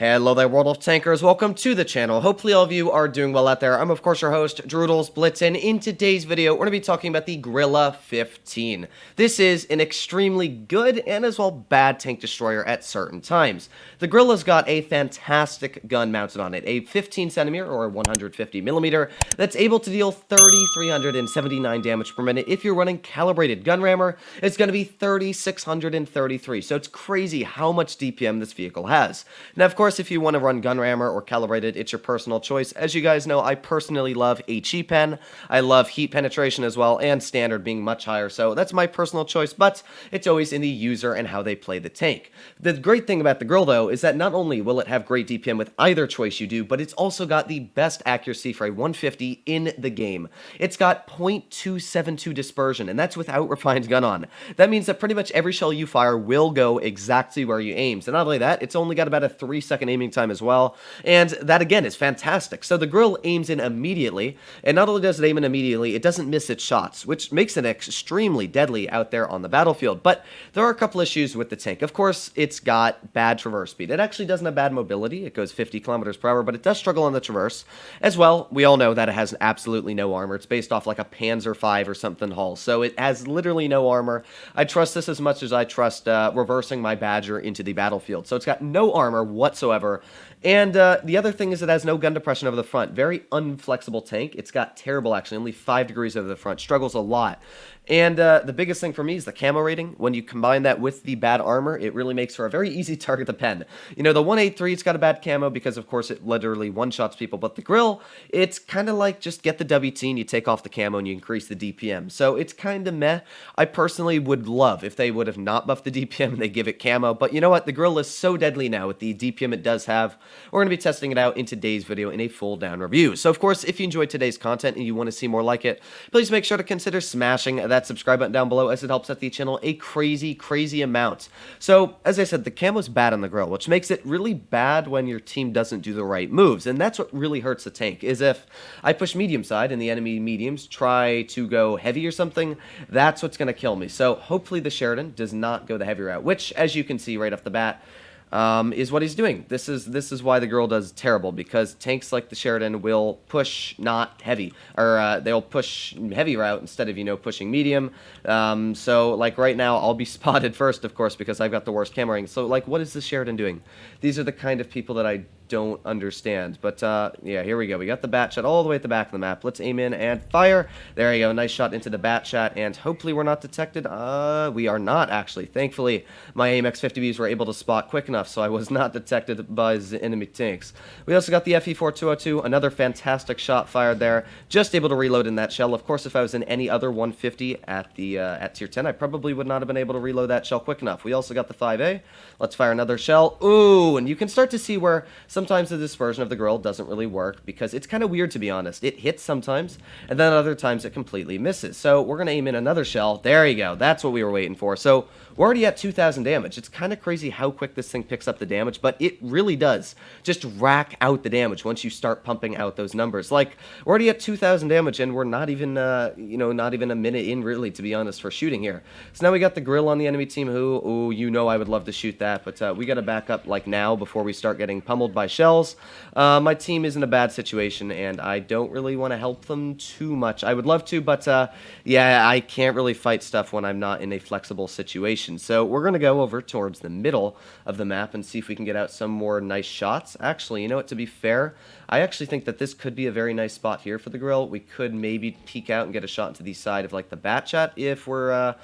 Hello there, World of Tankers. Welcome to the channel. Hopefully all of you are doing well out there. I'm, of course, your host, Deadliest Blitz, and in today's video, we're going to be talking about the Grille 15. This is an extremely good and as well bad tank destroyer at certain times. The Grille's got a fantastic gun mounted on it, a 15 centimeter or 150 millimeter that's able to deal 3,379 damage per minute. If you're running calibrated gun rammer, it's going to be 3,633. So it's crazy how much DPM this vehicle has. Now, of course, if you want to run gun rammer or calibrated, it's your personal choice. As you guys know, I personally love HE pen. I love heat penetration as well, and standard being much higher. So that's my personal choice, but it's always in the user and how they play the tank. The great thing about the Grille, though, is that not only will it have great DPM with either choice you do, but it's also got the best accuracy for a 150 in the game. It's got 0.272 dispersion, and that's without refined gun on. That means that pretty much every shell you fire will go exactly where you aim. So not only that, it's only got about a 3-second aiming time as well, and that again is fantastic. So the Grille aims in immediately, and not only does it aim in immediately, it doesn't miss its shots, which makes it extremely deadly out there on the battlefield. But there are a couple issues with the tank. Of course, it's got bad traverse speed. It actually doesn't have bad mobility. It goes 50 kilometers per hour, but it does struggle on the traverse. As well, we all know that it has absolutely no armor. It's based off like a Panzer V or something hull, so it has literally no armor. I trust this as much as I trust reversing my Badger into the battlefield. So it's got no armor whatsoever. And the other thing is it has no gun depression over the front. Very unflexible tank. It's got terrible, actually, only 5 degrees over the front. Struggles a lot. And the biggest thing for me is the camo rating. When you combine that with the bad armor, it really makes for a very easy target to pen. You know, the 183, it's got a bad camo because, of course, it literally one-shots people. But the Grille, it's kind of like just get the WT and you take off the camo and you increase the DPM. So it's kind of meh. I personally would love if they would have not buffed the DPM and they give it camo. But you know what? The Grille is so deadly now with the DPM it does have. We're going to be testing it out in today's video in a full down review. So, of course, if you enjoyed today's content and you want to see more like it, please make sure to consider smashing that subscribe button down below, as it helps out the channel a crazy amount. So, as I said, the camo's bad on the Grille, which makes it really bad when your team doesn't do the right moves. And that's what really hurts the tank, is if I push medium side and the enemy mediums try to go heavy or something, that's what's going to kill me. So, hopefully the Sheridan does not go the heavy route, which, as you can see right off the bat, is what he's doing. This is why the Grille does terrible, because tanks like the Sheridan will push not heavy, or they'll push heavy route instead of, you know, pushing medium. So like right now I'll be spotted first, of course, because I've got the worst camo rating. So like, what is the Sheridan doing? These are the kind of people that I don't understand. But yeah, here we go. We got the bat shot all the way at the back of the map. Let's aim in and fire. There you go. Nice shot into the bat shot, and hopefully we're not detected. We are not, actually. Thankfully, my AMX 50Bs were able to spot quick enough, so I was not detected by the enemy tanks. We also got the FE4202, another fantastic shot fired there. Just able to reload in that shell. Of course, if I was in any other 150 at the at tier 10, I probably would not have been able to reload that shell quick enough. We also got the 5A. Let's fire another shell. Ooh, and you can start to see where sometimes the dispersion of the Grille doesn't really work, because it's kind of weird, to be honest. It hits sometimes, and then other times it completely misses. So we're going to aim in another shell. There you go. That's what we were waiting for. So we're already at 2,000 damage. It's kind of crazy how quick this thing picks up the damage, but it really does just rack out the damage once you start pumping out those numbers. Like, we're already at 2,000 damage, and we're not even, you know, not even a minute in, really, to be honest, for shooting here. So now we got the Grille on the enemy team, who, ooh, you know I would love to shoot that, but we got to back up, like, now before we start getting pummeled by shells. My team is in a bad situation, and I don't really want to help them too much. I would love to, but, yeah, I can't really fight stuff when I'm not in a flexible situation. So we're going to go over towards the middle of the map and see if we can get out some more nice shots. Actually, you know what, to be fair, I actually think that this could be a very nice spot here for the Grille. We could maybe peek out and get a shot into the side of, like, the bat shot if we're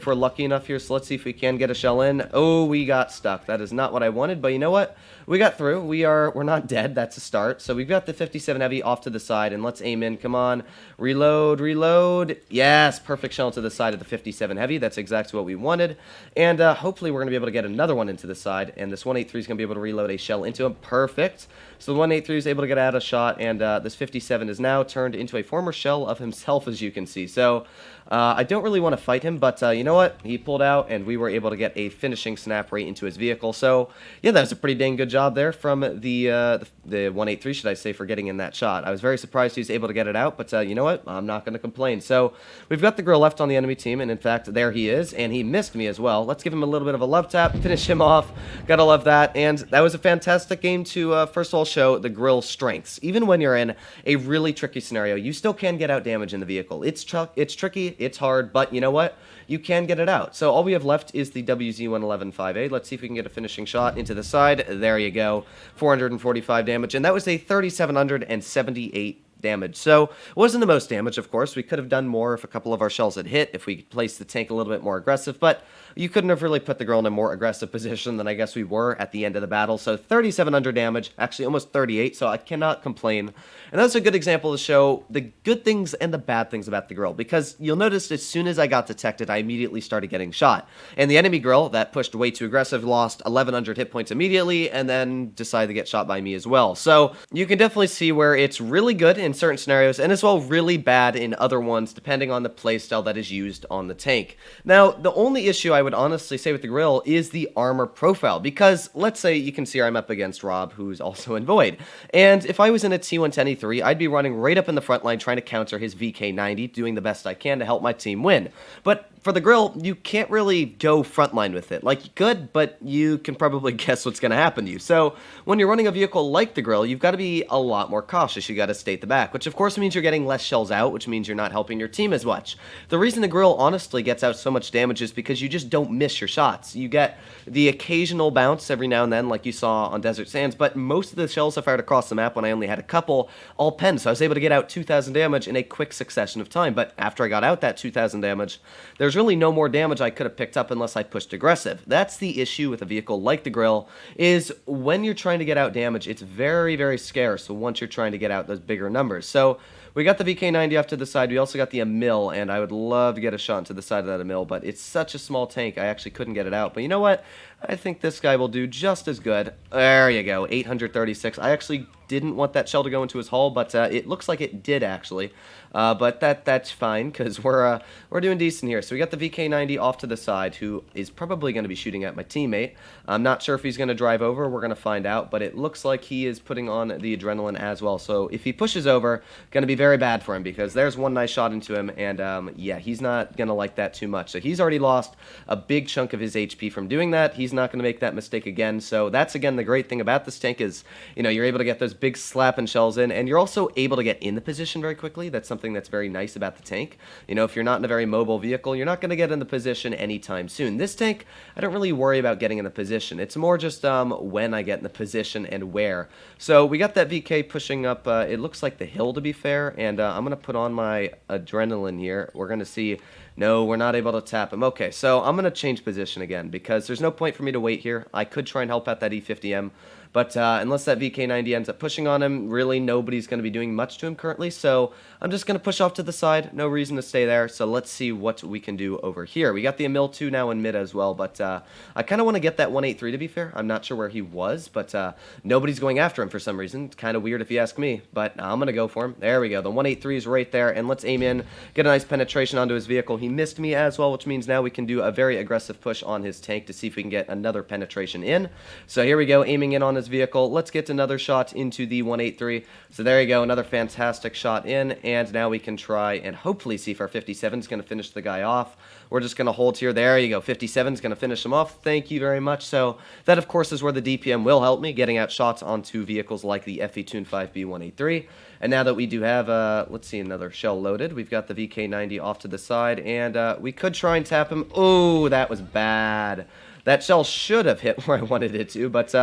lucky enough here. So let's see if we can get a shell in. Oh, we got stuck. That is not what I wanted, but you know what? We got through. We're not dead. That's a start. So we've got the 57 heavy off to the side, and let's aim in. Come on. Reload. Yes, perfect shell into the side of the 57 heavy. That's exactly what we wanted. And hopefully we're going to be able to get another one into the side, and this 183 is going to be able to reload a shell into him. Perfect. So the 183 is able to get out a shot, and this 57 is now turned into a former shell of himself, as you can see. So I don't really want to fight him, but you know what? He pulled out, and we were able to get a finishing snap right into his vehicle. So yeah, that was a pretty dang good job there from the 183, should I say, for getting in that shot. I was very surprised he was able to get it out, but you know what? I'm not going to complain. So we've got the Grille left on the enemy team, and in fact, there he is, and he missed me as well. Let's give him a little bit of a love tap, finish him off. Gotta love that, and that was a fantastic game to, first of all, show the Grille's strengths. Even when you're in a really tricky scenario, you still can get out damage in the vehicle. It's tricky, it's hard, but you know what? You can get it out. So all we have left is the WZ-111-5A. Let's see if we can get a finishing shot into the side. There you go. 445 damage, and that was a 3,778 damage. So it wasn't the most damage, of course. We could have done more if a couple of our shells had hit, if we placed the tank a little bit more aggressive, but you couldn't have really put the Grille in a more aggressive position than I guess we were at the end of the battle. So 3,700 damage, actually almost 38, so I cannot complain. And that's a good example to show the good things and the bad things about the Grille, because you'll notice as soon as I got detected, I immediately started getting shot. And the enemy Grille, that pushed way too aggressive, lost 1,100 hit points immediately, and then decided to get shot by me as well. So you can definitely see where it's really good in certain scenarios, and as well really bad in other ones, depending on the playstyle that is used on the tank. Now, the only issue I would honestly say with the Grille is the armor profile, because let's say you can see I'm up against Rob, who's also in Void, and if I was in a T110 E3, I'd be running right up in the front line trying to counter his VK90, doing the best I can to help my team win. But for the Grille, you can't really go frontline with it. Like, you could, but you can probably guess what's going to happen to you. So when you're running a vehicle like the Grille, you've got to be a lot more cautious. You got to stay at the back, which of course means you're getting less shells out, which means you're not helping your team as much. The reason the Grille honestly gets out so much damage is because you just don't miss your shots. You get the occasional bounce every now and then, like you saw on Desert Sands, but most of the shells I fired across the map when I only had a couple all penned, so I was able to get out 2,000 damage in a quick succession of time. But after I got out that 2,000 damage, there's really no more damage I could have picked up unless I pushed aggressive. That's the issue with a vehicle like the Grille, is when you're trying to get out damage, it's very, very scarce once you're trying to get out those bigger numbers. So we got the VK90 off to the side. We also got the Emil, and I would love to get a shot into the side of that Emil, but it's such a small tank, I actually couldn't get it out. But you know what? I think this guy will do just as good. There you go, 836. I actually didn't want that shell to go into his hull, but it looks like it did actually. But that's fine, because we're doing decent here. So we got the VK90 off to the side, who is probably going to be shooting at my teammate. I'm not sure if he's going to drive over. We're going to find out, but it looks like he is putting on the adrenaline as well. So if he pushes over, going to be very bad for him, because there's one nice shot into him, and yeah, he's not going to like that too much. So he's already lost a big chunk of his HP from doing that. He's not going to make that mistake again. So that's, again, the great thing about this tank is, you know, you're able to get those big slapping shells in, and you're also able to get in the position very quickly. That's something that's very nice about the tank. You know, if you're not in a very mobile vehicle, you're not going to get in the position anytime soon. This tank, I don't really worry about getting in the position. It's more just when I get in the position and where. So we got that VK pushing up, it looks like the hill, to be fair, and I'm going to put on my adrenaline here. We're going to see. No, we're not able to tap him. Okay, so I'm going to change position again, because there's no point for me to wait here. I could try and help out that E50M, but unless that VK90 ends up pushing on him, really nobody's going to be doing much to him currently, so I'm just going to push off to the side. No reason to stay there, so let's see what we can do over here. We got the Emil 2 now in mid as well, but I kind of want to get that 183, to be fair. I'm not sure where he was, but nobody's going after him for some reason. It's kind of weird if you ask me, but I'm going to go for him. There we go. The 183 is right there, and let's aim in, get a nice penetration onto his vehicle. He missed me as well, which means now we can do a very aggressive push on his tank to see if we can get another penetration in. So here we go, aiming in on his vehicle. Let's get another shot into the 183. So there you go, another fantastic shot in, and now we can try and hopefully see if our 57 is going to finish the guy off. We're just going to hold here. There you go, 57 is going to finish him off. Thank you very much. So that, of course, is where the DPM will help me, getting out shots onto vehicles like the FE-Tune 5B183. And now that we do have, let's see, another shell loaded, we've got the VK90 off to the side, and we could try and tap him. Oh, that was bad. That shell should have hit where I wanted it to, but,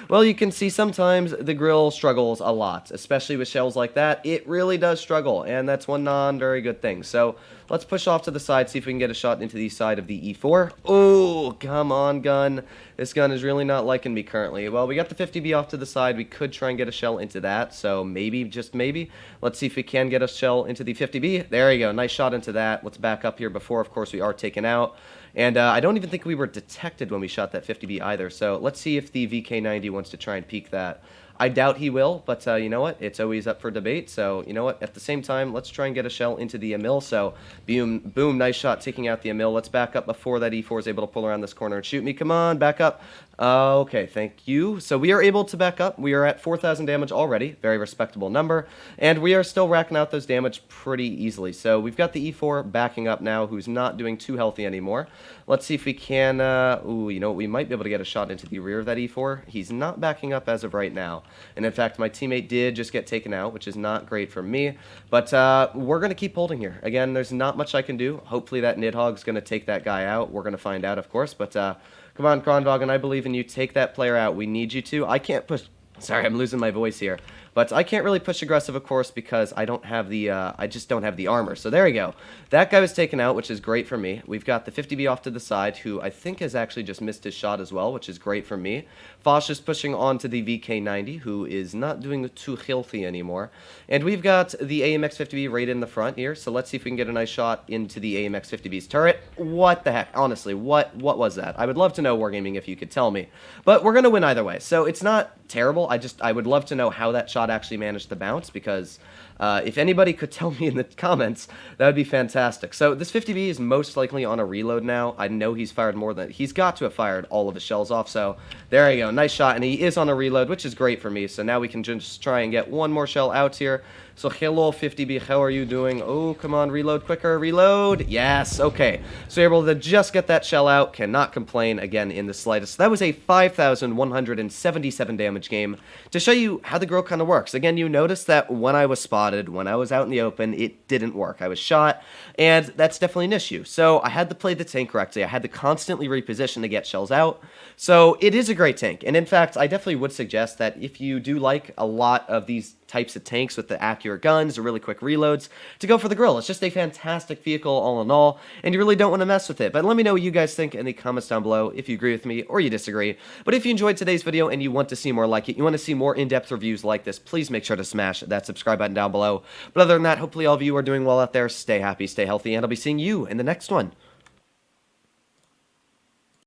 well, you can see sometimes the Grille struggles a lot, especially with shells like that. It really does struggle, and that's one non-very good thing. So let's push off to the side, see if we can get a shot into the side of the E4. Oh, come on, gun. This gun is really not liking me currently. Well, we got the 50B off to the side. We could try and get a shell into that, so maybe, just maybe. Let's see if we can get a shell into the 50B. There you go. Nice shot into that. Let's back up here before, of course, we are taken out. And I don't even think we were detected when we shot that 50B either, so let's see if the VK90 wants to try and peek that. I doubt he will, but you know what? It's always up for debate. So, you know what? At the same time, let's try and get a shell into the Emil. So, boom, boom, nice shot taking out the Emil. Let's back up before that E4 is able to pull around this corner and shoot me. Come on, back up. Okay, thank you. So we are able to back up. We are at 4,000 damage already. Very respectable number. And we are still racking out those damage pretty easily. So we've got the E4 backing up now, who's not doing too healthy anymore. Let's see if we can... ooh, you know what? We might be able to get a shot into the rear of that E4. He's not backing up as of right now. And in fact, my teammate did just get taken out, which is not great for me. But we're going to keep holding here. Again, there's not much I can do. Hopefully that Nidhogg's going to take that guy out. We're going to find out, of course. But come on, Kronvagen, I believe in you. Take that player out. We need you to. I can't push... Sorry, I'm losing my voice here. But I can't really push aggressive, of course, because I don't have the, I just don't have the armor. So there we go. That guy was taken out, which is great for me. We've got the 50B off to the side, who I think has actually just missed his shot as well, which is great for me. Fosh is pushing on to the VK90, who is not doing too healthy anymore. And we've got the AMX 50B right in the front here, so let's see if we can get a nice shot into the AMX 50B's turret. What the heck? Honestly, what was that? I would love to know, Wargaming, if you could tell me. But we're going to win either way, so it's not terrible. I would love to know how that shot actually managed to bounce, because if anybody could tell me in the comments, that would be fantastic. So this 50B is most likely on a reload now. I know he's fired more than... He's got to have fired all of his shells off, so there you go. Nice shot, and he is on a reload, which is great for me. So now we can just try and get one more shell out here. So hello 50B, how are you doing? Oh, come on, reload quicker, reload. Yes, okay. So you're able to just get that shell out, cannot complain again in the slightest. That was a 5,177 damage game to show you how the Grille kind of works. Again, you notice that when I was spotted, when I was out in the open, it didn't work. I was shot, and that's definitely an issue. So I had to play the tank correctly. I had to constantly reposition to get shells out. So it is a great tank, and in fact, I definitely would suggest that if you do like a lot of these types of tanks with the accurate guns or really quick reloads, to go for the Grille. It's just a fantastic vehicle all in all, and you really don't want to mess with it. But let me know what you guys think in the comments down below, if you agree with me or you disagree. But if you enjoyed today's video and you want to see more like it, you want to see more in-depth reviews like this, please make sure to smash that subscribe button down below. But other than that, hopefully all of you are doing well out there. Stay happy, stay healthy, and I'll be seeing you in the next one.